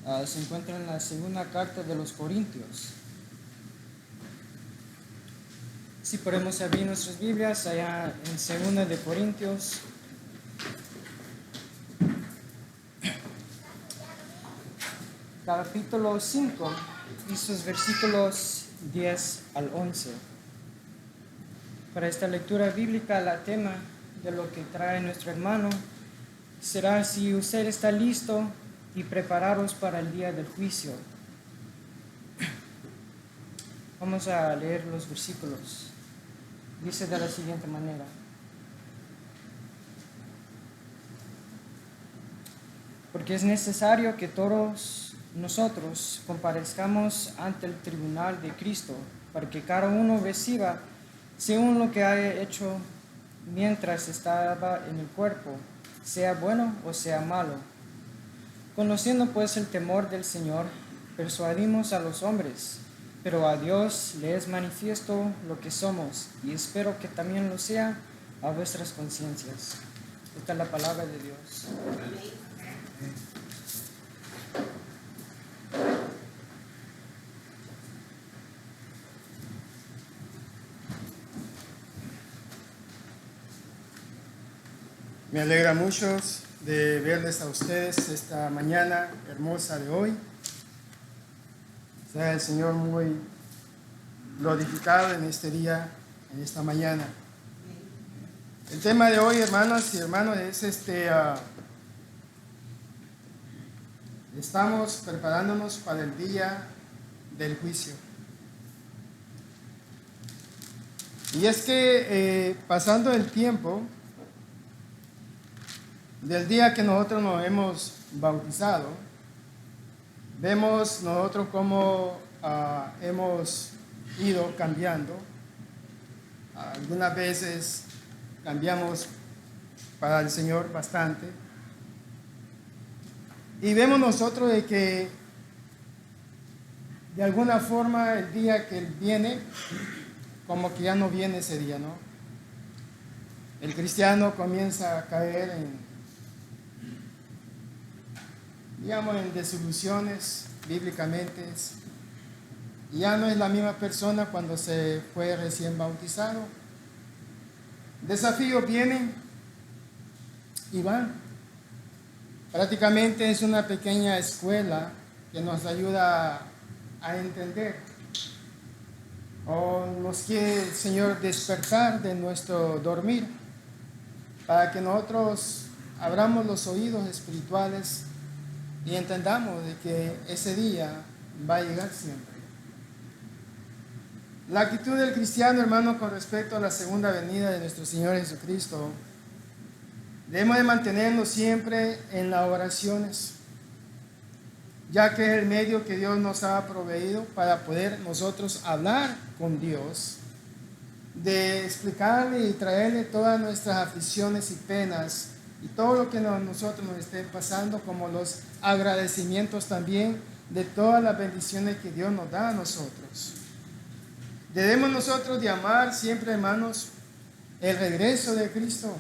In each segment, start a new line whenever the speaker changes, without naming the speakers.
Se encuentra en la segunda carta de los Corintios. Si podemos abrir nuestras Biblias allá en segunda de Corintios, capítulo 5 y sus versículos 10 al 11. Para esta lectura bíblica, el tema de lo que trae nuestro hermano será si usted está listo y preparados para el día del juicio. Vamos a leer los versículos. Dice de la siguiente manera: porque es necesario que todos nosotros comparezcamos ante el tribunal de Cristo, para que cada uno reciba según lo que haya hecho mientras estaba en el cuerpo, sea bueno o sea malo. Conociendo pues el temor del Señor, persuadimos a los hombres, pero a Dios le es manifiesto lo que somos, y espero que también lo sea a vuestras conciencias. Esta es la palabra de Dios.
Me alegra mucho de verles a ustedes esta mañana hermosa de hoy. Sea el Señor muy glorificado en este día, en esta mañana. El tema de hoy, hermanas y hermanos, es estamos preparándonos para el día del juicio. Y es que pasando el tiempo del día que nosotros nos hemos bautizado, vemos nosotros cómo hemos ido cambiando. Algunas veces cambiamos para el Señor bastante. Y vemos nosotros de que de alguna forma el día que Él viene, como que ya no viene ese día, ¿no? El cristiano comienza a caer en desilusiones bíblicamente. Ya no es la misma persona cuando se fue recién bautizado. Desafíos vienen y van. Prácticamente es una pequeña escuela que nos ayuda a entender. O nos quiere el Señor despertar de nuestro dormir, para que nosotros abramos los oídos espirituales y entendamos de que ese día va a llegar siempre. La actitud del cristiano, hermano, con respecto a la segunda venida de nuestro Señor Jesucristo, debemos de mantenernos siempre en las oraciones, ya que es el medio que Dios nos ha proveído para poder nosotros hablar con Dios, de explicarle y traerle todas nuestras aflicciones y penas y todo lo que nosotros nos esté pasando, como los agradecimientos también de todas las bendiciones que Dios nos da a nosotros. Debemos nosotros de amar siempre, hermanos, el regreso de Cristo.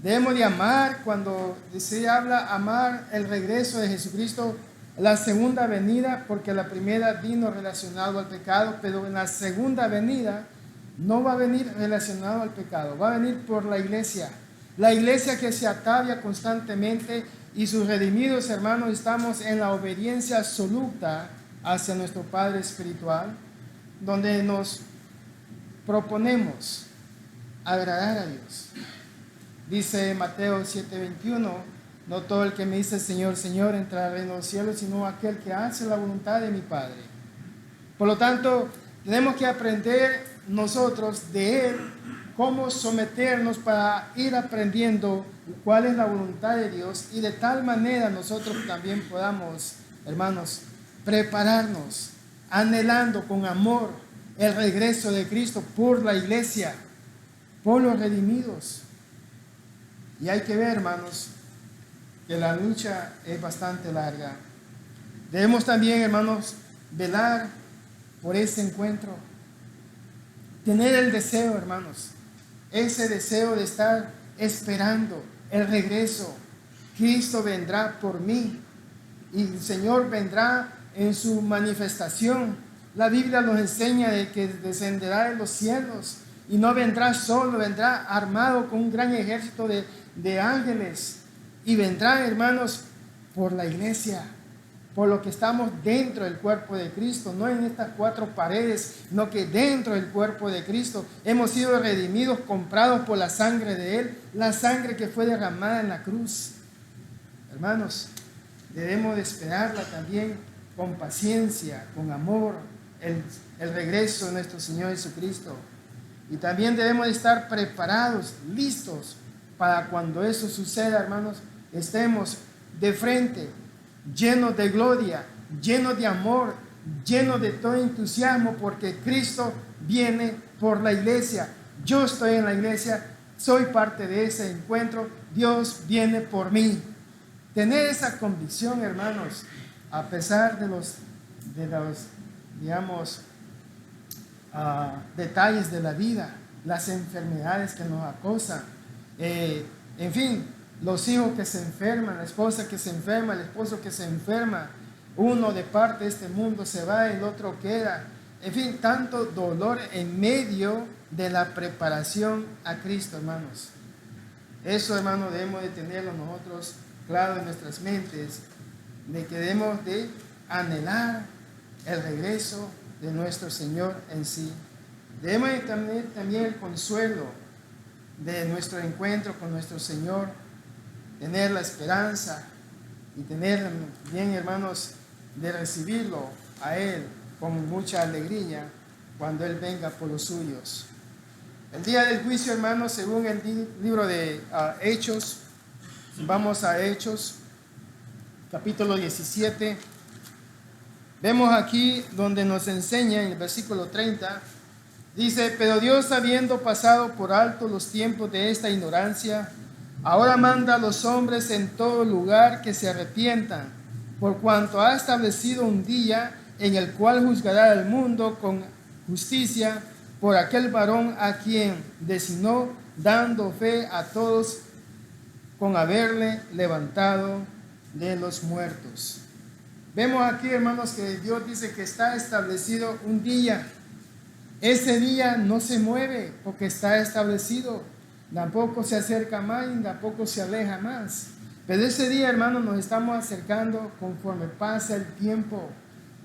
Debemos de amar, cuando se habla amar el regreso de Jesucristo, la segunda venida, porque la primera vino relacionado al pecado, pero en la segunda venida no va a venir relacionado al pecado, va a venir por la iglesia que se atavia constantemente, y sus redimidos, hermanos, estamos en la obediencia absoluta hacia nuestro Padre espiritual, donde nos proponemos agradar a Dios. Dice Mateo 7:21, no todo el que me dice Señor, Señor entrará al reino de los cielos, sino aquel que hace la voluntad de mi Padre. Por lo tanto, tenemos que aprender nosotros de Él cómo someternos para ir aprendiendo cuál es la voluntad de Dios, y de tal manera nosotros también podamos, hermanos, prepararnos, anhelando con amor el regreso de Cristo por la iglesia, por los redimidos. Y hay que ver, hermanos, que la lucha es bastante larga. Debemos también, hermanos, velar por ese encuentro. Tener el deseo, hermanos, ese deseo de estar esperando el regreso. Cristo vendrá por mí. y el Señor vendrá en su manifestación. La Biblia nos enseña de que descenderá de los cielos y no vendrá solo, vendrá armado con un gran ejército de ángeles y vendrá, hermanos, por la iglesia, por lo que estamos dentro del cuerpo de Cristo, no en estas cuatro paredes, sino que dentro del cuerpo de Cristo hemos sido redimidos, comprados por la sangre de Él, la sangre que fue derramada en la cruz. Hermanos, debemos de esperarla también con paciencia, con amor, el regreso de nuestro Señor Jesucristo. Y también debemos de estar preparados, listos, para cuando eso suceda, hermanos, estemos de frente, llenos de gloria, llenos de amor, llenos de todo entusiasmo, porque Cristo viene por la iglesia. Yo estoy en la iglesia, soy parte de ese encuentro, Dios viene por mí. Tener esa convicción, hermanos, a pesar de los digamos, detalles de la vida, las enfermedades que nos acosan, en fin, los hijos que se enferman, la esposa que se enferma, el esposo que se enferma, uno de parte de este mundo se va, el otro queda, en fin, tanto dolor en medio de la preparación a Cristo, hermanos. Eso, hermanos, debemos de tenerlo nosotros claro en nuestras mentes, de que debemos de anhelar el regreso de nuestro Señor en sí. Debemos de tener también el consuelo de nuestro encuentro con nuestro Señor, tener la esperanza y tener bien, hermanos, de recibirlo a Él con mucha alegría cuando Él venga por los suyos. El día del juicio, hermanos, según el libro de Hechos, vamos a Hechos, capítulo 17, vemos aquí donde nos enseña en el versículo 30, dice: pero Dios, habiendo pasado por alto los tiempos de esta ignorancia, ahora manda a los hombres en todo lugar que se arrepientan, por cuanto ha establecido un día en el cual juzgará al mundo con justicia por aquel varón a quien designó, dando fe a todos con haberle levantado de los muertos. Vemos aquí, hermanos, que Dios dice que está establecido un día. Ese día no se mueve porque está establecido. Tampoco se acerca más y tampoco se aleja más. Pero ese día, hermanos, nos estamos acercando conforme pasa el tiempo.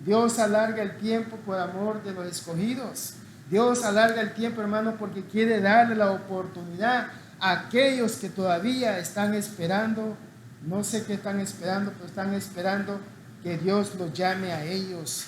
Dios alarga el tiempo por amor de los escogidos. Dios alarga el tiempo, hermanos, porque quiere darle la oportunidad a aquellos que todavía están esperando. No sé qué están esperando, pero están esperando que Dios los llame a ellos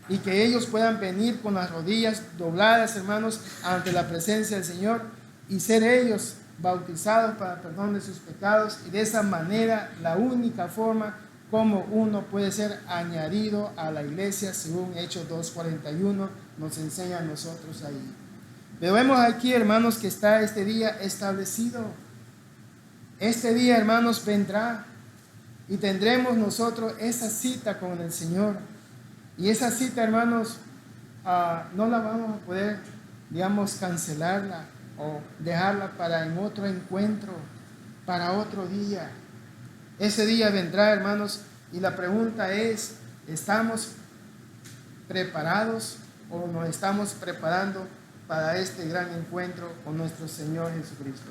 y que ellos puedan venir con las rodillas dobladas, hermanos, ante la presencia del Señor y ser ellos bautizados para perdón de sus pecados, y de esa manera la única forma como uno puede ser añadido a la iglesia, según Hechos 2:41 nos enseña a nosotros ahí. Pero vemos aquí, hermanos, que está este día establecido. Este día, hermanos, vendrá y tendremos nosotros esa cita con el Señor. Y esa cita, hermanos, no la vamos a poder, digamos, cancelarla o dejarla para en otro encuentro, para otro día. Ese día vendrá, hermanos, y la pregunta es: ¿estamos preparados o nos estamos preparando para este gran encuentro con nuestro Señor Jesucristo?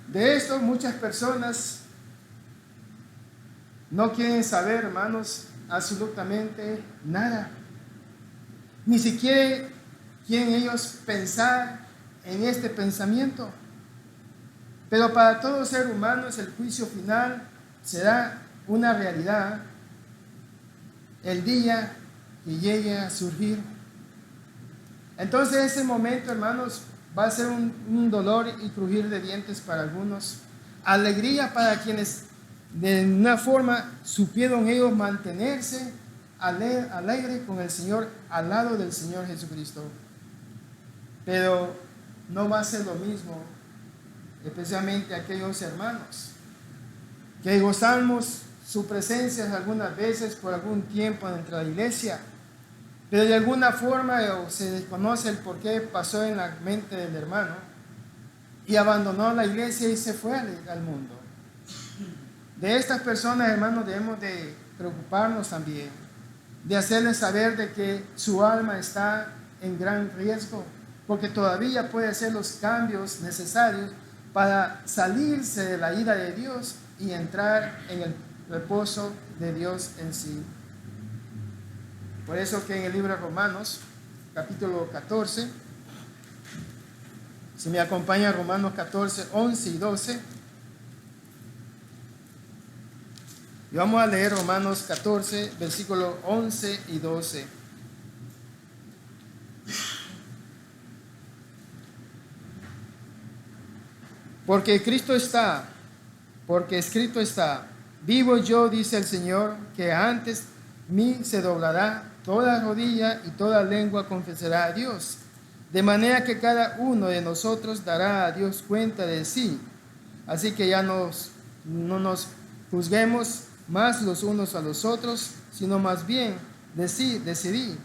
De esto muchas personas no quieren saber, hermanos, absolutamente nada. Ni siquiera quieren ellos pensar en este pensamiento. Pero para todo ser humano el juicio final será una realidad el día que llegue a surgir. Entonces ese momento, hermanos, va a ser un dolor y crujir de dientes para algunos, alegría para quienes de una forma supieron ellos mantenerse alegre con el Señor, al lado del Señor Jesucristo. Pero no va a ser lo mismo, especialmente aquellos hermanos que gozamos su presencia algunas veces por algún tiempo dentro de la iglesia, pero de alguna forma se desconoce el por qué pasó en la mente del hermano y abandonó la iglesia y se fue al mundo. De estas personas, hermanos, debemos de preocuparnos también, de hacerles saber de que su alma está en gran riesgo, porque todavía puede hacer los cambios necesarios para salirse de la ira de Dios y entrar en el reposo de Dios en sí. Por eso que en el libro de Romanos, capítulo 14, si me acompaña Romanos 14, 11 y 12, y vamos a leer Romanos 14, versículos 11 y 12. Porque escrito está, vivo yo, dice el Señor, que antes mí se doblará toda rodilla y toda lengua confesará a Dios. De manera que cada uno de nosotros dará a Dios cuenta de sí. Así que ya no nos juzguemos más los unos a los otros, sino más bien decidí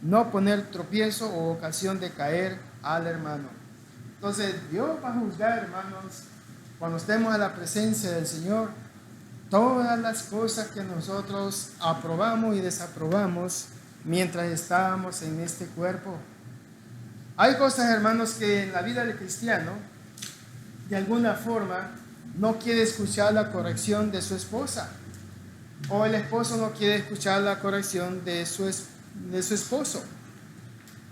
no poner tropiezo o ocasión de caer al hermano. Entonces Dios va a juzgar, hermanos, cuando estemos a la presencia del Señor, todas las cosas que nosotros aprobamos y desaprobamos mientras estábamos en este cuerpo. Hay cosas, hermanos, que en la vida del cristiano, de alguna forma, no quiere escuchar la corrección de su esposa, o el esposo no quiere escuchar la corrección de su esposo.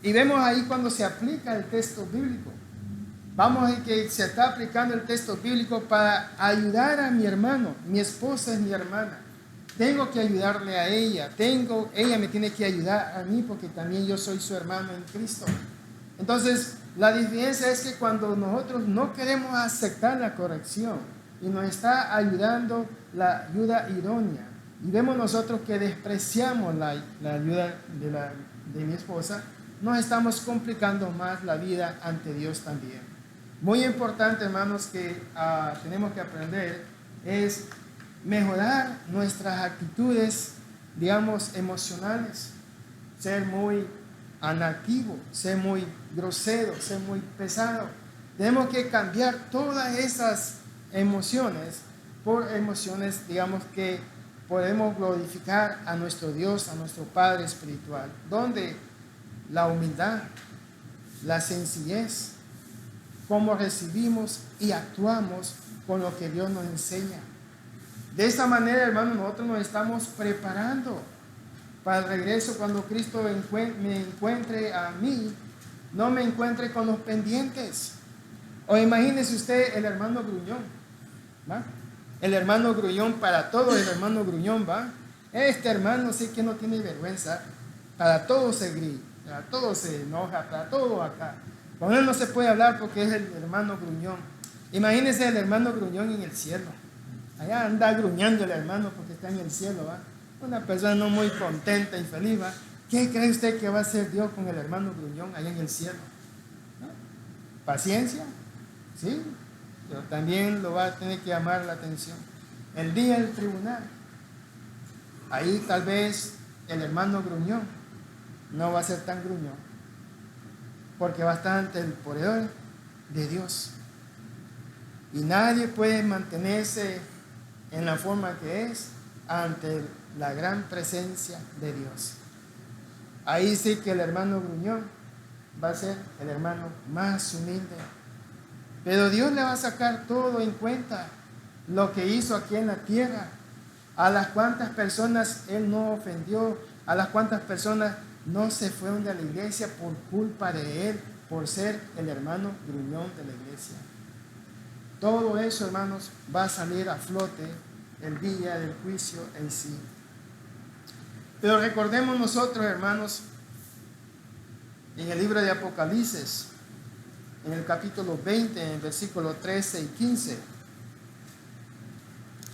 Y vemos ahí cuando se aplica el texto bíblico. Vamos a ver que se está aplicando el texto bíblico para ayudar a mi hermano. Mi esposa es mi hermana. Tengo que ayudarle a ella. Ella me tiene que ayudar a mí porque también yo soy su hermano en Cristo. Entonces, la diferencia es que cuando nosotros no queremos aceptar la corrección y nos está ayudando la ayuda idónea, y vemos nosotros que despreciamos la ayuda de mi esposa, nos estamos complicando más la vida ante Dios también. Muy importante, hermanos, que tenemos que aprender es mejorar nuestras actitudes, digamos, emocionales. Ser muy anarquivo, ser muy grosero, ser muy pesado. Tenemos que cambiar todas esas emociones por emociones, digamos, que podemos glorificar a nuestro Dios, a nuestro Padre espiritual, donde la humildad, la sencillez, cómo recibimos y actuamos con lo que Dios nos enseña. De esta manera, hermanos, nosotros nos estamos preparando para el regreso cuando Cristo me encuentre a mí, no me encuentre con los pendientes. O imagínese usted el hermano gruñón, ¿va? El hermano gruñón, para todo el hermano gruñón, ¿va? Este hermano sí que no tiene vergüenza, para todo se grita, para todo se enoja, para todo acá. Con él no se puede hablar porque es el hermano gruñón. Imagínese el hermano gruñón en el cielo. Allá anda gruñando el hermano porque está en el cielo, ¿va? Una persona no muy contenta y feliz, ¿va? ¿Qué cree usted que va a hacer Dios con el hermano gruñón allá en el cielo? ¿No? Paciencia, sí, pero también lo va a tener que llamar la atención. El día del tribunal, ahí tal vez el hermano gruñón no va a ser tan gruñón, porque va a estar ante el poder de Dios. Y nadie puede mantenerse en la forma que es ante la gran presencia de Dios. Ahí sí que el hermano gruñón va a ser el hermano más humilde. Pero Dios le va a sacar todo en cuenta, lo que hizo aquí en la tierra, a las cuantas personas Él no ofendió, a las cuantas personas no se fueron de la iglesia por culpa de Él, por ser el hermano gruñón de la iglesia. Todo eso, hermanos, va a salir a flote el día del juicio en sí. Pero recordemos nosotros, hermanos, en el libro de Apocalipsis, en el capítulo 20, en el versículo 13 y 15.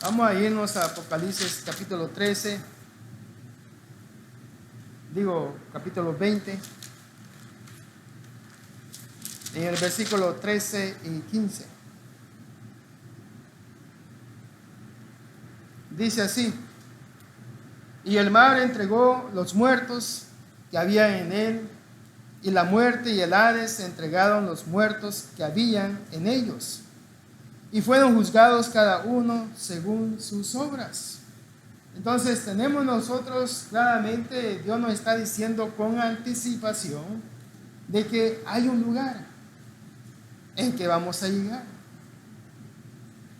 Vamos a irnos a Apocalipsis capítulo 13, capítulo 20, en el versículo 13 y 15. Dice así: y el mar entregó los muertos que había en él, y la muerte y el Hades entregaron los muertos que habían en ellos. y fueron juzgados cada uno según sus obras. Entonces tenemos nosotros claramente, Dios nos está diciendo con anticipación de que hay un lugar en que vamos a llegar.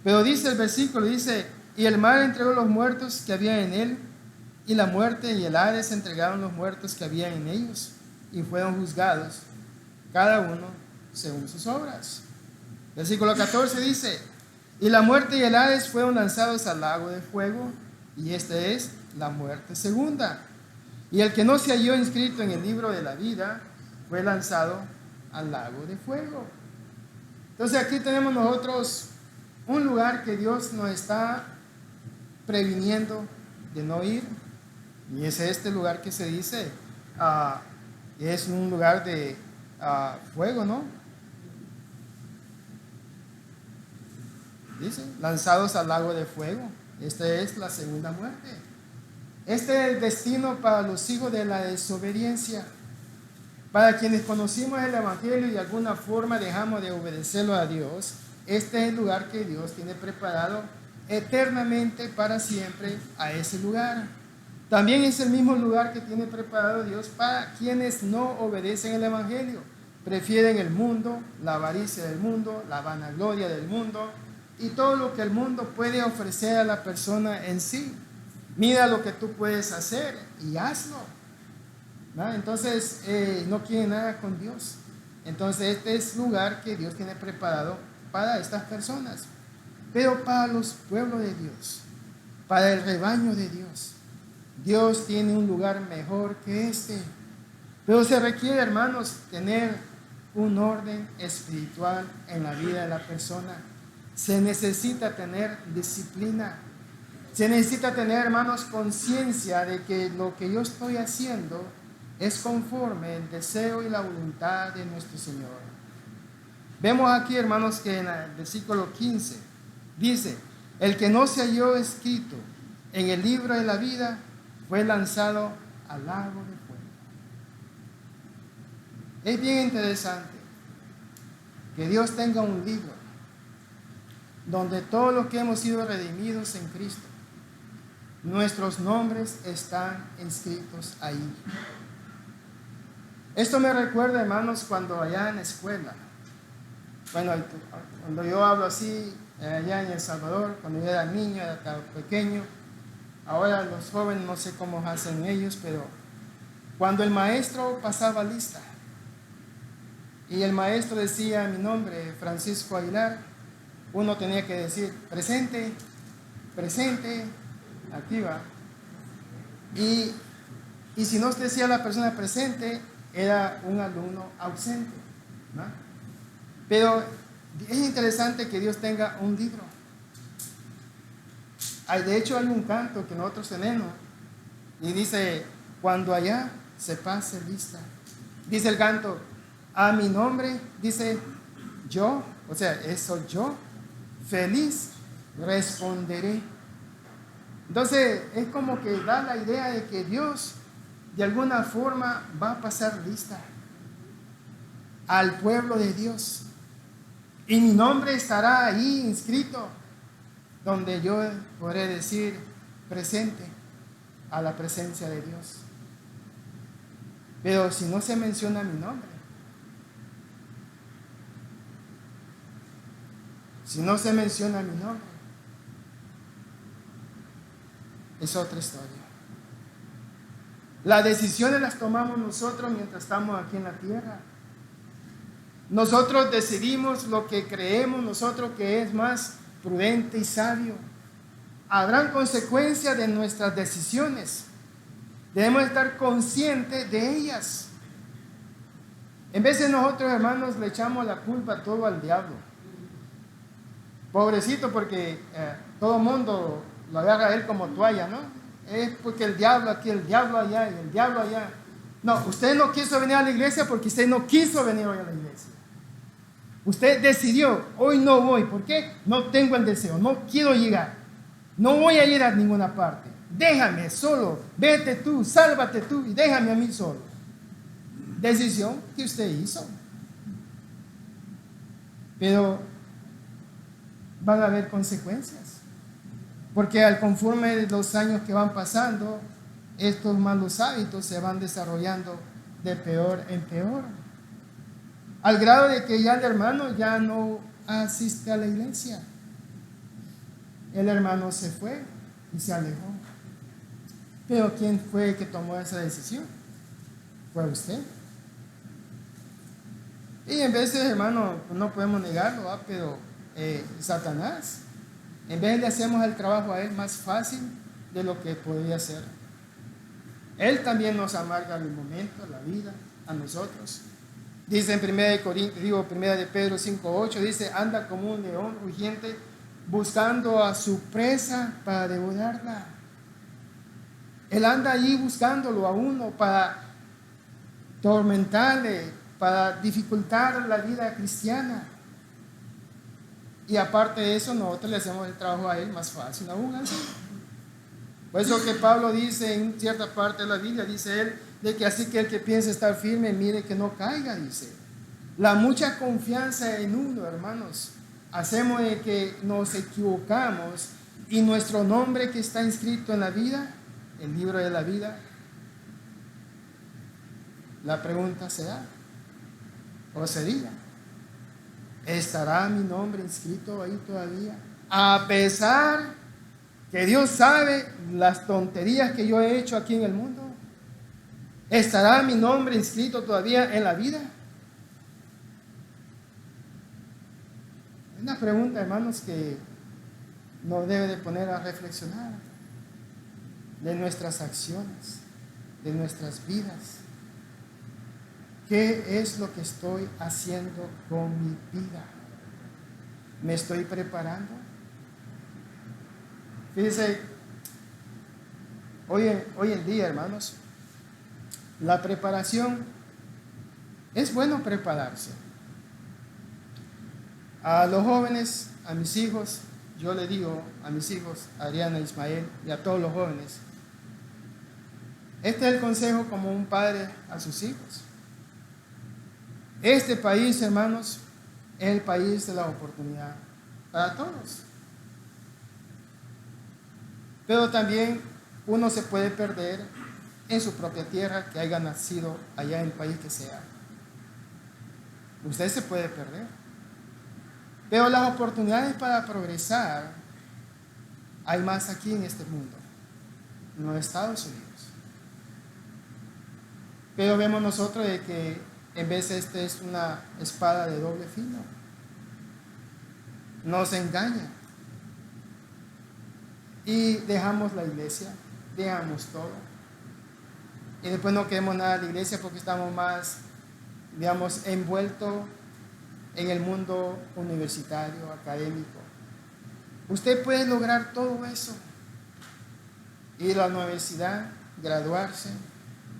Pero dice el versículo, dice, y el mar entregó los muertos que había en él, y la muerte y el Hades entregaron los muertos que había en ellos, y fueron juzgados cada uno según sus obras. Versículo 14 dice, y la muerte y el Hades fueron lanzados al lago de fuego, y esta es la muerte segunda. Y el que no se halló inscrito en el libro de la vida fue lanzado al lago de fuego. Entonces aquí tenemos nosotros un lugar que Dios nos está previniendo de no ir, y es este lugar que se dice, es un lugar de fuego, ¿no? Dice, lanzados al lago de fuego. Esta es la segunda muerte. Este es el destino para los hijos de la desobediencia, para quienes conocimos el Evangelio y de alguna forma dejamos de obedecerlo a Dios. Este es el lugar que Dios tiene preparado eternamente para siempre a ese lugar. También es el mismo lugar que tiene preparado Dios para quienes no obedecen el Evangelio, prefieren el mundo, la avaricia del mundo, la vanagloria del mundo y todo lo que el mundo puede ofrecer a la persona en sí. Mira lo que tú puedes hacer y hazlo, ¿no? Entonces no quiere nada con Dios. Entonces este es el lugar que Dios tiene preparado para estas personas. Pero para los pueblos de Dios, para el rebaño de Dios, Dios tiene un lugar mejor que este. Pero se requiere, hermanos, tener un orden espiritual en la vida de la persona. Se necesita tener disciplina. Se necesita tener, hermanos, conciencia de que lo que yo estoy haciendo es conforme el deseo y la voluntad de nuestro Señor. Vemos aquí, hermanos, que en el versículo 15 dice, el que no se halló escrito en el libro de la vida fue lanzado al lago de fuego. Es bien interesante que Dios tenga un libro donde todos los que hemos sido redimidos en Cristo, nuestros nombres están inscritos ahí. Esto me recuerda, hermanos, cuando allá en la escuela, bueno, cuando yo hablo así, allá en El Salvador, cuando yo era niño, era tan pequeño, ahora los jóvenes no sé cómo hacen ellos, pero cuando el maestro pasaba lista y el maestro decía mi nombre, Francisco Aguilar, uno tenía que decir presente, presente, aquí va. Y si no decía la persona presente, era un alumno ausente, ¿no? Pero es interesante que Dios tenga un libro. De hecho hay un canto que nosotros tenemos y dice, cuando allá se pase lista, dice el canto, a mi nombre, dice yo, o sea, eso yo, feliz responderé. Entonces es como que da la idea de que Dios de alguna forma va a pasar lista al pueblo de Dios y mi nombre estará ahí inscrito, donde yo podré decir presente a la presencia de Dios. Pero si no se menciona mi nombre, si no se menciona mi nombre, es otra historia. Las decisiones las tomamos nosotros mientras estamos aquí en la tierra. Nosotros decidimos lo que creemos nosotros que es más prudente y sabio. Habrán consecuencias de nuestras decisiones. Debemos estar conscientes de ellas. En vez de nosotros, hermanos, le echamos la culpa todo al diablo. Pobrecito, porque todo el mundo lo agarra a él como toalla, ¿no? Es porque el diablo aquí, el diablo allá y el diablo allá. No, usted no quiso venir a la iglesia porque usted no quiso venir hoy a la iglesia. Usted decidió, hoy no voy. ¿Por qué? No tengo el deseo, no quiero llegar. No voy a ir a ninguna parte. Déjame solo, vete tú, sálvate tú y déjame a mí solo. Decisión que usted hizo. Pero van a haber consecuencias. Porque al conforme de los años que van pasando, estos malos hábitos se van desarrollando de peor en peor. Al grado de que ya el hermano ya no asiste a la iglesia. El hermano se fue y se alejó. Pero ¿quién fue el que tomó esa decisión? Fue usted. Y en veces, hermano, no podemos negarlo, ¿va? Pero Satanás, en vez de hacemos el trabajo a él más fácil de lo que podría ser. Él también nos amarga el momento, la vida, a nosotros. Dice en 1 de Pedro 5:8, dice, anda como un león rugiente buscando a su presa para devorarla. Él anda allí buscándolo a uno para tormentarle, para dificultar la vida cristiana. Y aparte de eso, nosotros le hacemos el trabajo a él más fácil aún. ¿Así? Por eso que Pablo dice en cierta parte de la Biblia, dice él, de que así que el que piensa estar firme, mire que no caiga, dice. La mucha confianza en uno, hermanos, hacemos de que nos equivocamos y nuestro nombre que está inscrito en la vida, el libro de la vida, la pregunta será, o sería, ¿estará mi nombre inscrito ahí todavía? A pesar que Dios sabe las tonterías que yo he hecho aquí en el mundo, ¿estará mi nombre inscrito todavía en la vida? Es una pregunta, hermanos, que nos debe de poner a reflexionar de nuestras acciones, de nuestras vidas. ¿Qué es lo que estoy haciendo con mi vida? ¿Me estoy preparando? Fíjense, hoy en día, hermanos, la preparación, es bueno prepararse. A los jóvenes, a mis hijos, yo le digo a mis hijos, Adriana, Ismael y a todos los jóvenes, este es el consejo como un padre a sus hijos. Este país, hermanos, es el país de la oportunidad para todos. Pero también uno se puede perder en su propia tierra, que haya nacido allá en el país que sea. Usted se puede perder. Pero las oportunidades para progresar hay más aquí en este mundo, en los Estados Unidos. Pero vemos nosotros de que en vez de este es una espada de doble filo. Nos engaña. Y dejamos la iglesia, dejamos todo. Y después no queremos nada de la iglesia porque estamos más, digamos, envueltos en el mundo universitario, académico. Usted puede lograr todo eso. Ir a la universidad, graduarse,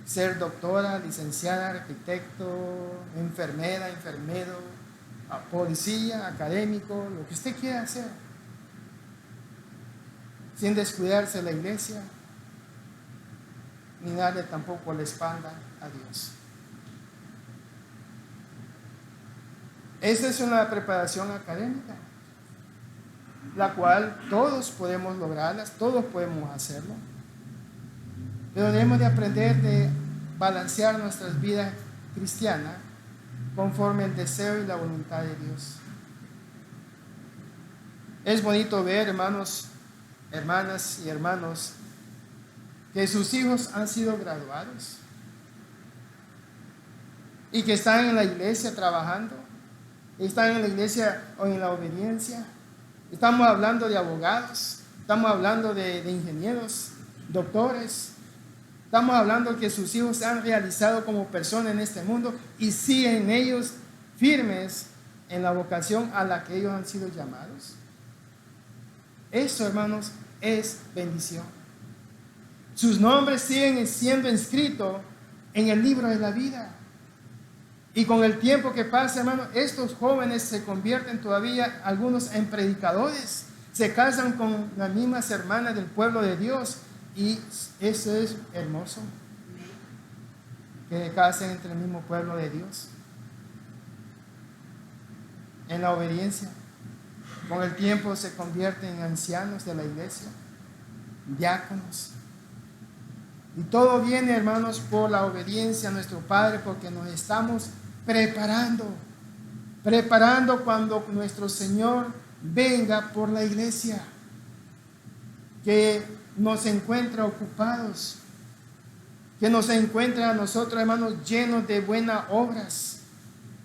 ser doctora, licenciada, arquitecto, enfermera, enfermero, policía, académico, lo que usted quiera hacer, sin descuidarse de la iglesia, ni darle tampoco la espalda a Dios. Esa es una preparación académica, la cual todos podemos lograrlas, todos podemos hacerlo. Pero debemos de aprender de balancear nuestras vidas cristianas conforme el deseo y la voluntad de Dios. Es bonito ver, hermanos, hermanas y hermanos, que sus hijos han sido graduados y que están en la iglesia trabajando, están en la iglesia o en la obediencia. Estamos hablando de abogados, estamos hablando de ingenieros, doctores. Estamos hablando que sus hijos se han realizado como personas en este mundo y siguen ellos firmes en la vocación a la que ellos han sido llamados. Eso, hermanos, es bendición. Sus nombres siguen siendo inscritos en el libro de la vida. Y con el tiempo que pasa, hermanos, estos jóvenes se convierten todavía algunos en predicadores. Se casan con las mismas hermanas del pueblo de Dios. Y eso es hermoso, que casen entre el mismo pueblo de Dios, en la obediencia. Con el tiempo se convierten en ancianos de la iglesia, diáconos. Y todo viene, hermanos, por la obediencia a nuestro Padre, porque nos estamos preparando cuando nuestro Señor venga por la iglesia, que nos encuentra ocupados, que nos encuentra a nosotros, hermanos, llenos de buenas obras,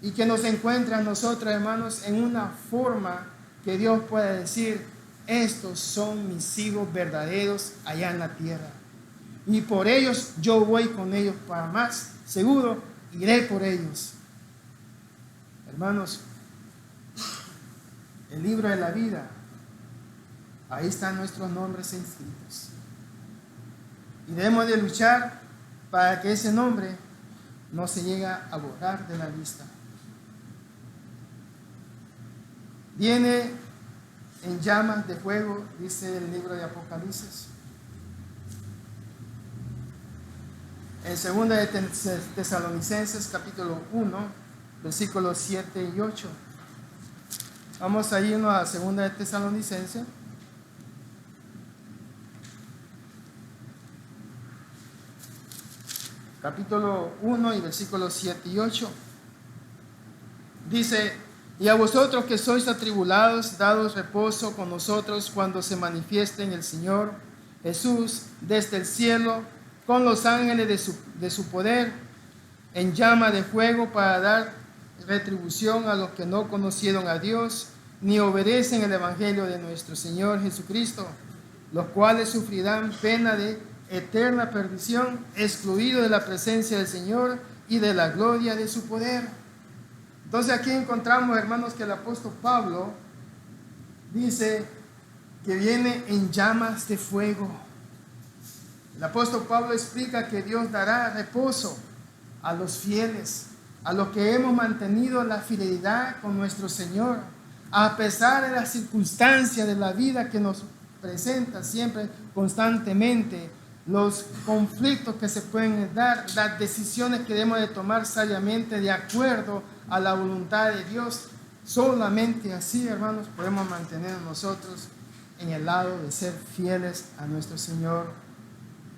y que nos encuentra a nosotros, hermanos, en una forma que Dios pueda decir: estos son mis hijos verdaderos allá en la tierra, y por ellos yo voy con ellos, para más seguro iré por ellos. Hermanos, el libro de la vida, ahí están nuestros nombres inscritos, y debemos de luchar para que ese nombre no se llegue a borrar de la lista. Viene en llamas de fuego, dice el libro de Apocalipsis. En 2 de Tesalonicenses capítulo 1, versículos 7 y 8. Vamos a irnos a 2 de Tesalonicenses. Capítulo 1 y versículos 7 y 8. Dice: y a vosotros que sois atribulados, daos reposo con nosotros cuando se manifieste en el Señor Jesús desde el cielo, con los ángeles de su poder, en llama de fuego, para dar retribución a los que no conocieron a Dios, ni obedecen el Evangelio de nuestro Señor Jesucristo, los cuales sufrirán pena de eterna perdición, excluidos de la presencia del Señor y de la gloria de su poder. Entonces aquí encontramos, hermanos, que el apóstol Pablo dice que viene en llamas de fuego. El apóstol Pablo explica que Dios dará reposo a los fieles, a los que hemos mantenido la fidelidad con nuestro Señor, a pesar de las circunstancias de la vida que nos presenta siempre, constantemente, los conflictos que se pueden dar, las decisiones que debemos de tomar sabiamente de acuerdo a la voluntad de Dios. Solamente así, hermanos, podemos mantener nosotros en el lado de ser fieles a nuestro Señor.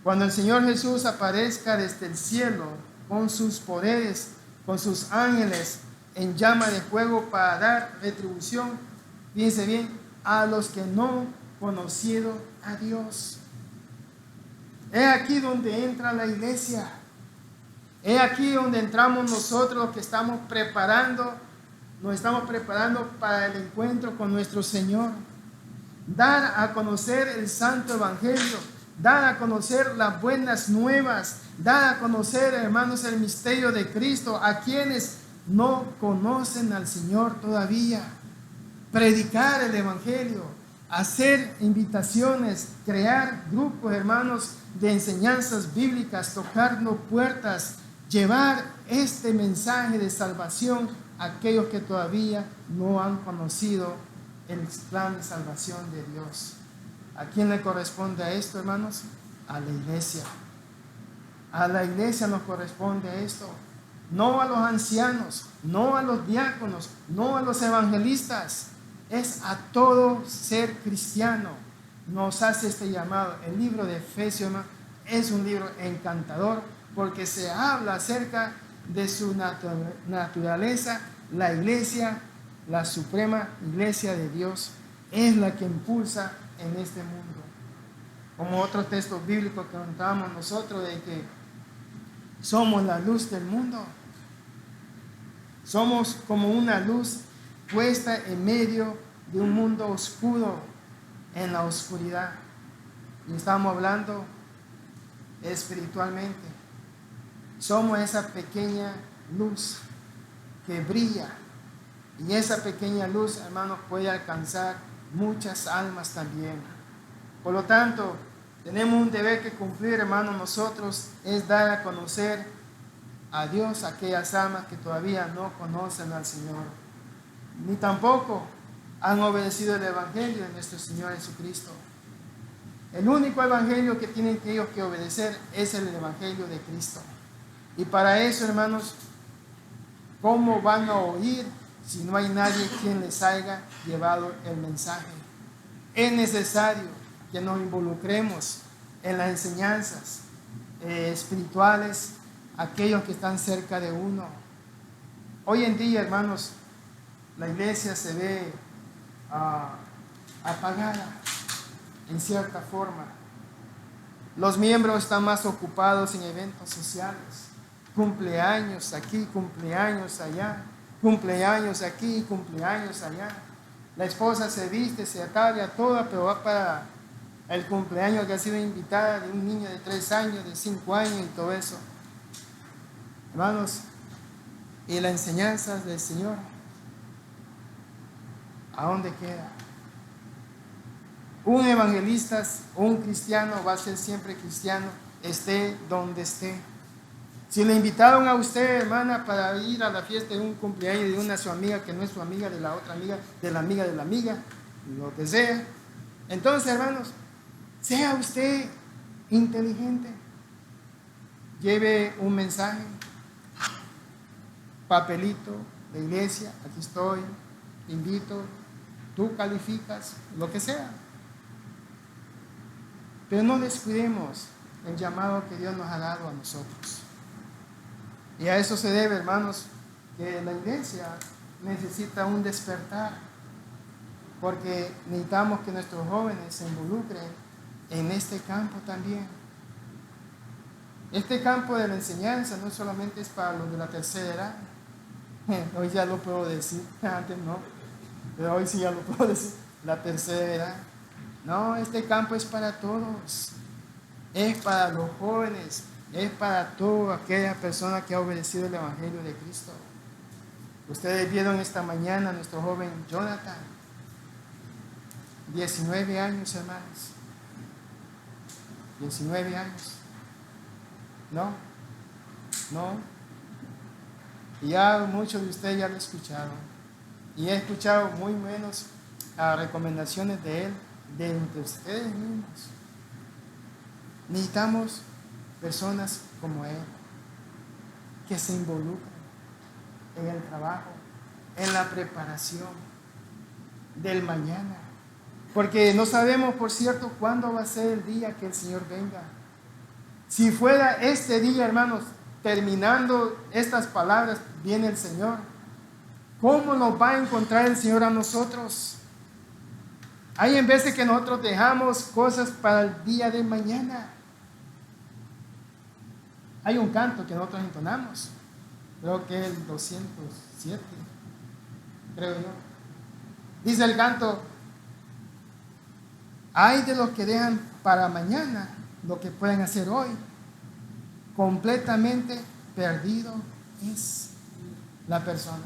Cuando el Señor Jesús aparezca desde el cielo con sus poderes, con sus ángeles en llama de fuego, para dar retribución, fíjense bien, a los que no conocieron a Dios. Es aquí donde entra la iglesia. Es aquí donde entramos nosotros, que estamos preparando, nos estamos preparando para el encuentro con nuestro Señor. Dar a conocer el santo evangelio, dar a conocer las buenas nuevas, dar a conocer, hermanos, el misterio de Cristo a quienes no conocen al Señor todavía. Predicar el evangelio, hacer invitaciones, crear grupos, hermanos, de enseñanzas bíblicas, tocando puertas, llevar este mensaje de salvación a aquellos que todavía no han conocido el plan de salvación de Dios. ¿A quién le corresponde a esto, hermanos? A la iglesia. A la iglesia nos corresponde esto. No a los ancianos, no a los diáconos, no a los evangelistas. Es a todo ser cristiano. Nos hace este llamado. El libro de Efesios es un libro encantador, porque se habla acerca de su naturaleza. La iglesia, la suprema iglesia de Dios, es la que impulsa en este mundo. Como otro texto bíblico que contábamos nosotros, de que somos la luz del mundo. Somos como una luz puesta en medio de un mundo oscuro, en la oscuridad. Y estamos hablando espiritualmente. Somos esa pequeña luz que brilla, y esa pequeña luz, hermanos, puede alcanzar muchas almas también. Por lo tanto, tenemos un deber que cumplir, hermanos, nosotros, es dar a conocer a Dios a aquellas almas que todavía no conocen al Señor, ni tampoco han obedecido el evangelio de nuestro Señor Jesucristo. El único evangelio que tienen ellos que obedecer es el evangelio de Cristo. Y para eso, hermanos, ¿cómo van a oír si no hay nadie quien les haya llevado el mensaje. Es necesario que nos involucremos en las enseñanzas espirituales, aquellos que están cerca de uno. Hoy en día, hermanos, la iglesia se ve apagada en cierta forma. Los miembros están más ocupados en eventos sociales, cumpleaños aquí, cumpleaños allá, cumpleaños aquí, cumpleaños allá. La esposa se viste, se atalia toda, pero va para el cumpleaños que ha sido invitada de un niño de 3 años, de 5 años y todo eso. Hermanos, y las enseñanzas del Señor, ¿a dónde queda? Un evangelista o un cristiano va a ser siempre cristiano, esté donde esté. Si le invitaron a usted, hermana, para ir a la fiesta de un cumpleaños de una su amiga que no es su amiga, de la otra amiga, de la amiga de la amiga, lo que sea, entonces, hermanos, sea usted inteligente. Lleve un mensaje, papelito de iglesia, aquí estoy, te invito, tú calificas, lo que sea. Pero no descuidemos el llamado que Dios nos ha dado a nosotros. Y a eso se debe, hermanos, que la iglesia necesita un despertar, porque necesitamos que nuestros jóvenes se involucren en este campo también. Este campo de la enseñanza no solamente es para los de la tercera edad. Hoy ya lo puedo decir, antes no, pero hoy sí ya lo puedo decir, la tercera edad. No, este campo es para todos, es para los jóvenes, es para toda aquella persona que ha obedecido el Evangelio de Cristo. Ustedes vieron esta mañana a nuestro joven Jonathan, 19 años, hermanos, 19 años. No. Y ya muchos de ustedes ya lo escucharon. Y he escuchado muy menos recomendaciones de él, de entre ustedes mismos. Necesitamos personas como él, que se involucren en el trabajo, en la preparación del mañana. Porque no sabemos, por cierto, cuándo va a ser el día que el Señor venga. Si fuera este día, hermanos, terminando estas palabras, viene el Señor, ¿cómo nos va a encontrar el Señor a nosotros? Hay en veces que nosotros dejamos cosas para el día de mañana. Hay un canto que nosotros entonamos, creo que es el 207, creo yo. Dice el canto: hay de los que dejan para mañana lo que pueden hacer hoy. Completamente perdido es la persona.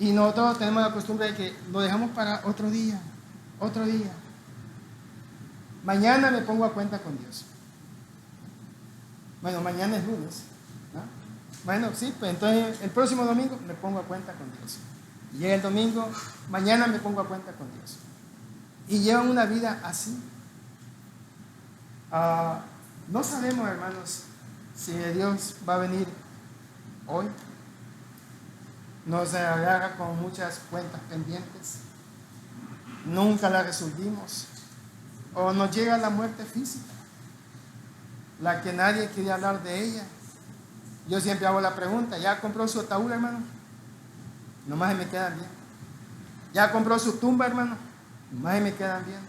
Y nosotros tenemos la costumbre de que lo dejamos para otro día. Mañana me pongo a cuenta con Dios. Bueno, mañana es lunes, ¿no? Bueno, sí, pues entonces el próximo domingo me pongo a cuenta con Dios. Y llega el domingo, mañana me pongo a cuenta con Dios. Y llevan una vida así. No sabemos, hermanos, si Dios va a venir hoy. Nos agarra con muchas cuentas pendientes. Nunca las resolvimos. O nos llega la muerte física, la que nadie quiere hablar de ella. Yo siempre hago la pregunta: ¿ya compró su ataúd, hermano? Nomás se me quedan viendo. ¿Ya compró su tumba, hermano? Nomás se me quedan viendo.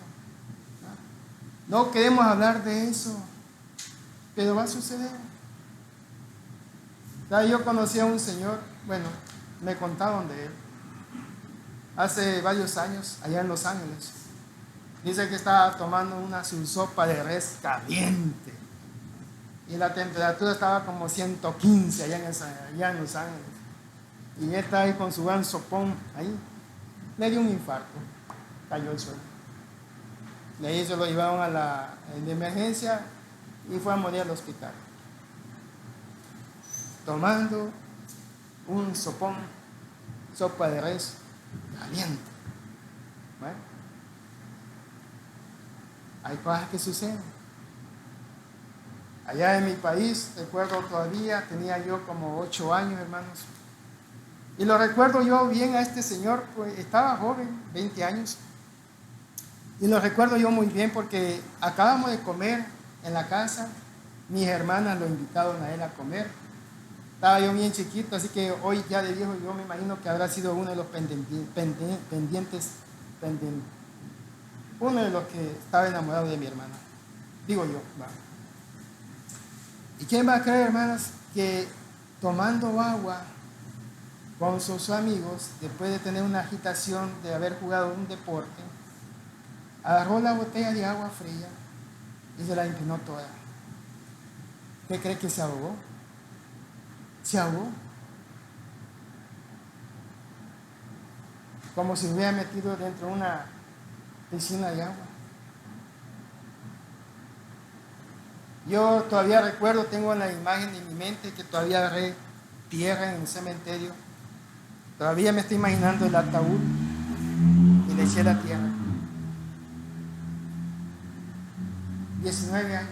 No queremos hablar de eso, pero va a suceder. Yo conocí a un señor, bueno, me contaron de él, hace varios años, allá en Los Ángeles. Dice que estaba tomando su sopa de res caliente y la temperatura estaba como 115 allá en Los Ángeles. Y él estaba ahí con su gran sopón, ahí le dio un infarto, cayó al suelo. De ahí se lo llevaron a la de emergencia y fue a morir al hospital, tomando un sopón, sopa de res caliente. Bueno, hay cosas que suceden. Allá en mi país, recuerdo todavía, tenía yo como 8 años, hermanos. Y lo recuerdo yo bien a este señor, pues estaba joven, 20 años. Y lo recuerdo yo muy bien porque acabamos de comer en la casa. Mis hermanas lo invitaron a él a comer. Estaba yo bien chiquito, así que hoy ya de viejo yo me imagino que habrá sido uno de los uno de los que estaba enamorado de mi hermana. Digo yo, va. ¿Y quién va a creer, hermanas, que tomando agua con sus amigos, después de tener una agitación de haber jugado un deporte, agarró la botella de agua fría y se la empinó toda? ¿Qué cree que se ahogó? Se ahogó. Como si hubiera metido dentro de una piscina de agua. Yo todavía recuerdo, tengo la imagen en mi mente que todavía agarré tierra en el cementerio. Todavía me estoy imaginando el ataúd y le eché la tierra. 19 años.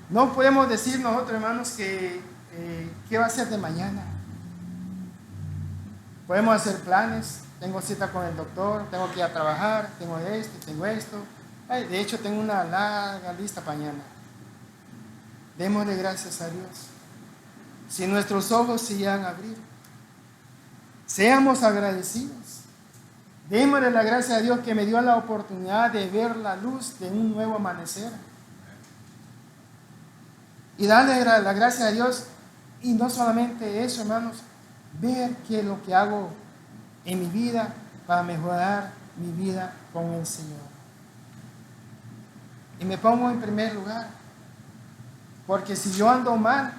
No podemos decir nosotros, hermanos, que qué va a ser de mañana. Podemos hacer planes. Tengo cita con el doctor, tengo que ir a trabajar, tengo esto. Ay, de hecho, tengo una larga lista mañana. Démosle gracias a Dios. Si nuestros ojos se llegan a abrir, seamos agradecidos. Démosle la gracia a Dios que me dio la oportunidad de ver la luz de un nuevo amanecer. Y darle la gracia a Dios. Y no solamente eso, hermanos, ver qué es lo que hago en mi vida para mejorar mi vida con el Señor. Y me pongo en primer lugar. Porque si yo ando mal,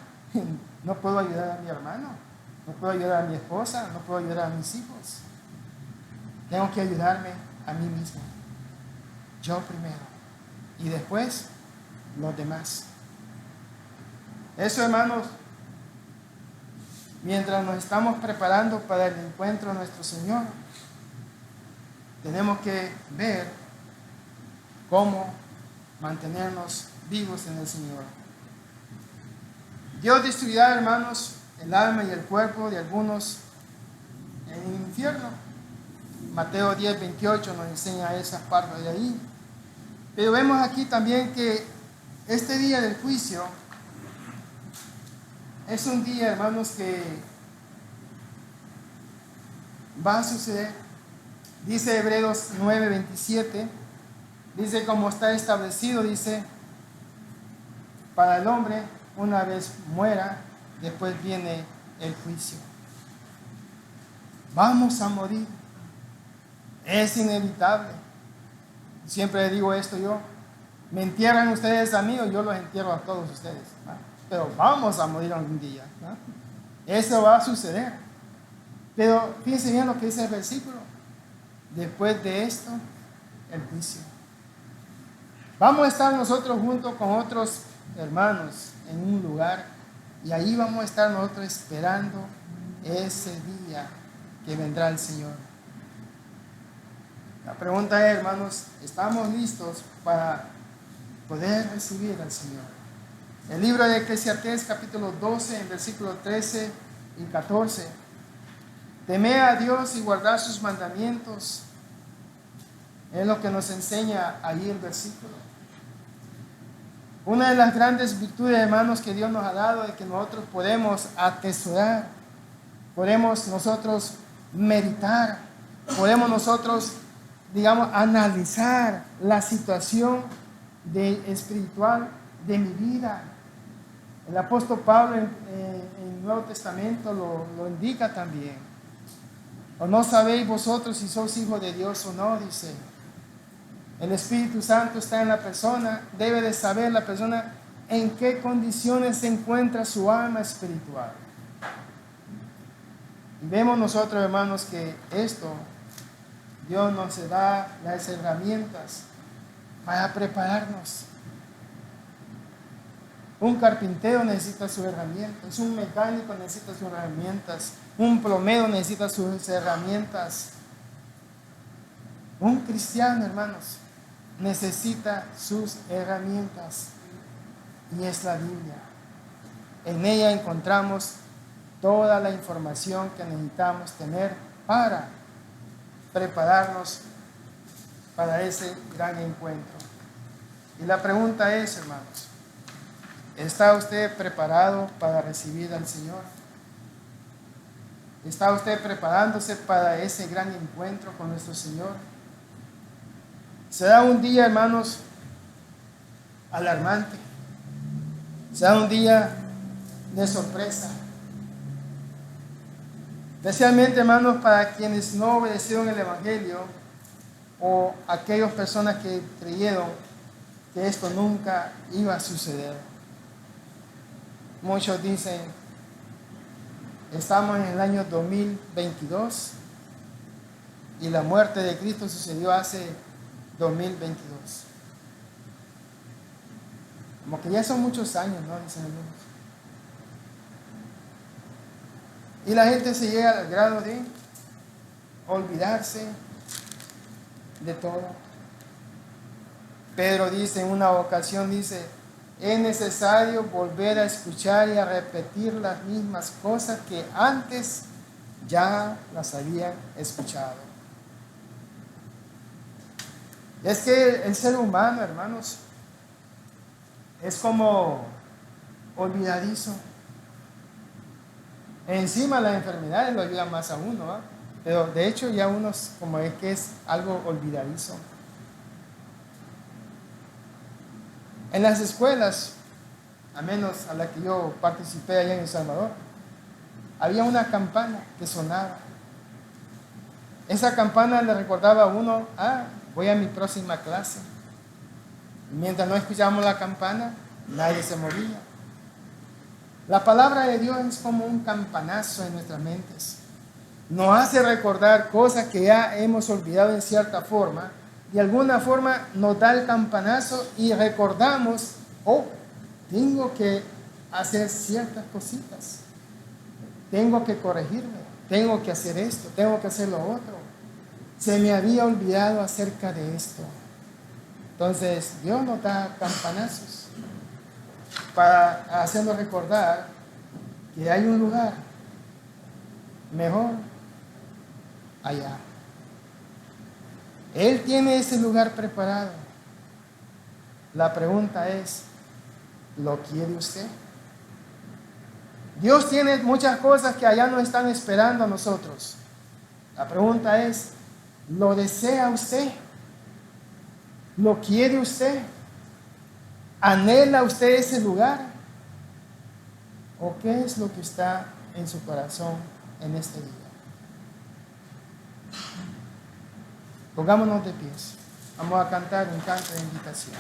no puedo ayudar a mi hermano, no puedo ayudar a mi esposa, no puedo ayudar a mis hijos. Tengo que ayudarme a mí mismo. Yo primero. Y después, los demás. Eso, hermanos, mientras nos estamos preparando para el encuentro de nuestro Señor, tenemos que ver cómo mantenernos vivos en el Señor. Dios destruirá, hermanos, el alma y el cuerpo de algunos en el infierno. Mateo 10, 28 nos enseña esas partes de ahí. Pero vemos aquí también que este día del juicio es un día, hermanos, que va a suceder. Dice Hebreos 9, 27, dice como está establecido, dice, para el hombre, una vez muera, después viene el juicio. Vamos a morir. Es inevitable. Siempre digo esto yo. Me entierran ustedes a mí o yo los entierro a todos ustedes, ¿no? Pero vamos a morir algún día, ¿no? Eso va a suceder. Pero fíjense bien lo que dice el versículo. Después de esto, el juicio. Vamos a estar nosotros juntos con otros hermanos en un lugar y ahí vamos a estar nosotros esperando ese día que vendrá el Señor. La pregunta es, hermanos, ¿estamos listos para poder recibir al Señor? El libro de Eclesiastés capítulo 12 en versículos 13 y 14. Temed a Dios y guardad sus mandamientos. Es lo que nos enseña ahí el versículo. Una de las grandes virtudes, hermanos, que Dios nos ha dado es que nosotros podemos atesorar, podemos nosotros meditar, podemos nosotros, digamos, analizar la situación espiritual de mi vida. El apóstol Pablo en el Nuevo Testamento lo indica también. ¿O no sabéis vosotros si sois hijos de Dios o no? Dice. El Espíritu Santo está en la persona. Debe de saber la persona en qué condiciones se encuentra su alma espiritual. Y vemos nosotros, hermanos, que esto Dios nos da las herramientas para prepararnos. Un carpintero necesita sus herramientas, un mecánico necesita sus herramientas, un plomero necesita sus herramientas. Un cristiano, hermanos, necesita sus herramientas y es la Biblia. En ella encontramos toda la información que necesitamos tener para prepararnos para ese gran encuentro. Y la pregunta es, hermanos, ¿está usted preparado para recibir al Señor? ¿Está usted preparándose para ese gran encuentro con nuestro Señor? Será un día, hermanos, alarmante. Será un día de sorpresa. Especialmente, hermanos, para quienes no obedecieron el Evangelio o aquellas personas que creyeron que esto nunca iba a suceder. Muchos dicen, estamos en el año 2022 y la muerte de Cristo sucedió hace 2022. Como que ya son muchos años, ¿no? Dicen algunos. Y la gente se llega al grado de olvidarse de todo. Pedro dice en una ocasión, dice, es necesario volver a escuchar y a repetir las mismas cosas que antes ya las habían escuchado. Es que el ser humano, hermanos, es como olvidadizo. Encima las enfermedades lo ayudan más a uno, ¿eh? Pero de hecho ya uno como es que es algo olvidadizo. En las escuelas, a menos a la que yo participé allá en El Salvador, había una campana que sonaba. Esa campana le recordaba a uno, voy a mi próxima clase. Y mientras no escuchábamos la campana, nadie se movía. La palabra de Dios es como un campanazo en nuestras mentes. Nos hace recordar cosas que ya hemos olvidado en cierta forma. De alguna forma nos da el campanazo y recordamos, tengo que hacer ciertas cositas. Tengo que corregirme. Tengo que hacer esto. Tengo que hacer lo otro. Se me había olvidado acerca de esto. Entonces, Dios nos da campanazos para hacernos recordar que hay un lugar mejor allá. Él tiene ese lugar preparado. La pregunta es, ¿lo quiere usted? Dios tiene muchas cosas que allá nos están esperando a nosotros. La pregunta es, ¿lo desea usted? ¿Lo quiere usted? ¿Anhela usted ese lugar? ¿O qué es lo que está en su corazón en este día? Pongámonos de pies. Vamos a cantar un canto de invitación.